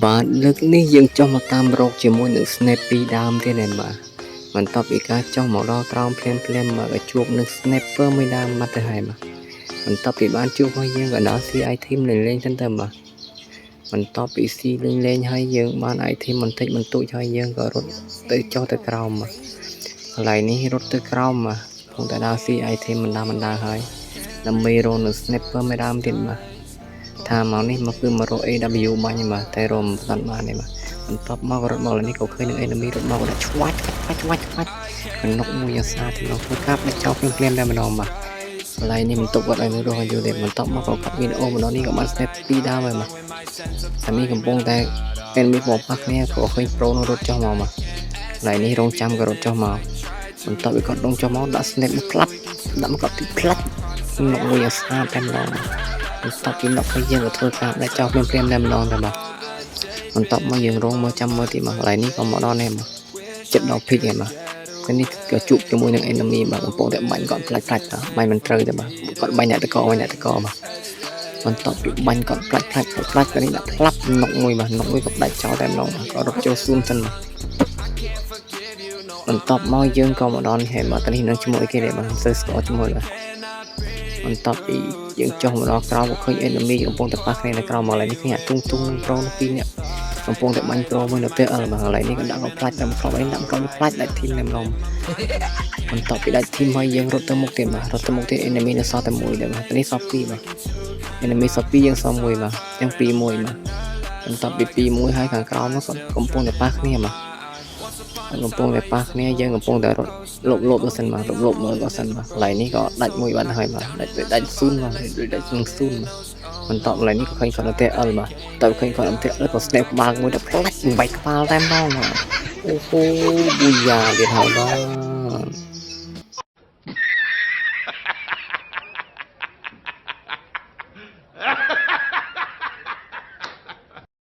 បាទលើកនេះយើងចុះមកតាមរកជាមួយនឹង Snape ពីរដើមទៀតហើយបាទបន្ទាប់ពីការចុះមកដល់ក្រោមភ្លាមមកក៏ជួបនឹង Sniper មួយដើមមកទៅហើយបាទបន្ទាប់ពីបានជួបហើយយើងក៏ដល់ CI team លេងទៅបាទបន្ទាប់ពី C លេងហើយយើងបាន item បន្តិចបន្តួចហើយយើងក៏រត់ទៅចុះទៅក្រោមបាទកន្លែងនេះរត់ទៅក្រោមបាទខ្ញុំតែដល់ CI team មិនដាហើយដើម្បីរកនឹង Sniper មួយដើមទៀតបាទថាមកនេះមកគឺមករក AW បាញ់បាទតែរមមិនតាន់បានទេបាទបន្ទាប់មករត់មកនេះក៏ឃើញនឹង enemy រត់មកដល់ឆ្វាច់កណ្ដុកមួយអាសាទីនោះធ្វើកាប់ដល់ចោលភ្លាមតែម្ដងបាទកន្លែងនេះមិនទុកគាត់ឲ្យមើលរកឲ្យយល់ទេបន្ទាប់មកក៏កាត់វីដេអូម្ដងនេះក៏បាន step 2ដើមហើយបាទតែនេះកំពុងតែ enemy បងប៉ះគ្នាក៏ឃើញ pro នោះរត់ចុះមកបាទកន្លែងនេះរងចាំក៏រត់ចុះមកបន្ទាប់ពីគាត់រងចុះមកដាក់ snap មកផ្លាត់ដាក់មកគាត់ទីផ្លាត់នោះមួយអាសាតែម្ដងបន្ទាប់ពីនោះហើយយើងក៏ធ្វើការដាក់ចោលភ្លាមតែម្ដងតែបាទបន្ទាប់មកយើងរងមកចាំមើលទីមកកន្លែងនេះក៏មកដល់នេះបាទចិត្តដល់ pick ហើយបាទពេលនេះក៏ជួបជាមួយនឹង enemy បាទកំពុងតែបាញ់គាត់ផ្លាច់បាទបាញ់មិនត្រូវទេបាទគាត់បាញ់អ្នកតកបាទបន្ទាប់ពីបាញ់គាត់ផ្លាច់ពេលនេះដាក់ផ្លាប់នុកមួយបាទនុកមួយក៏ដាច់ចោលតែម្ដងក៏រត់ចូលស៊ូមសិនបាទបន្ទាប់មកយើងក៏មកដល់នេះហើយបាទនេះនឹងជាមួយគេដែរបាទសើស្គាល់ជាមួយបាទបន្ទាប់ពីយើងចុះមកដល់ក្រោមក៏ឃើញ enemy កំពុងតែប៉ះគ្នានៅក្រោមមកឡើយនេះឃើញអាទុងប្រូនោះពីរនាក់កំពុងតែបាញ់ប្រូមួយនៅពេលបាទកន្លែងនេះក៏ដាក់មកផ្លាច់តែមកខំនេះដាក់មកផ្លាច់ដាច់ធីមតែម្ដងបន្ទាប់ពីដាច់ធីមហើយយើងរត់ទៅមុខទៀតបាទរត់ទៅមុខទៀត enemy នៅសល់តែមួយដែរបាទនេះសល់ពីរបាទ enemy សល់ពីរយើងសល់មួយបាទទាំងពីរមួយបាទបន្ទាប់ពីពីរមួយហើយខាងក្រោមនោះក៏កំពុងតែប៉ះគ្នាបាទកំពុងតែប៉ះគ្នាយើងកំពុងតែរត់លបទៅសិនបាទលបមើលក៏សិនបាទកន្លែងនេះក៏ដាច់មួយបាត់ហើយបាទដាច់ស៊ូនបាទដាច់នឹងស៊ូនបន្ទាប់កន្លែងនេះក៏ឃើញគាត់នៅតែអលបាទតើឃើញគាត់នៅតែអលក៏ snap ក្បាលមួយទៅផ្លាច់បែកក្បាលតែម្ដងបាទអូហូប៊ូយ៉ាទៀតហើយបាទ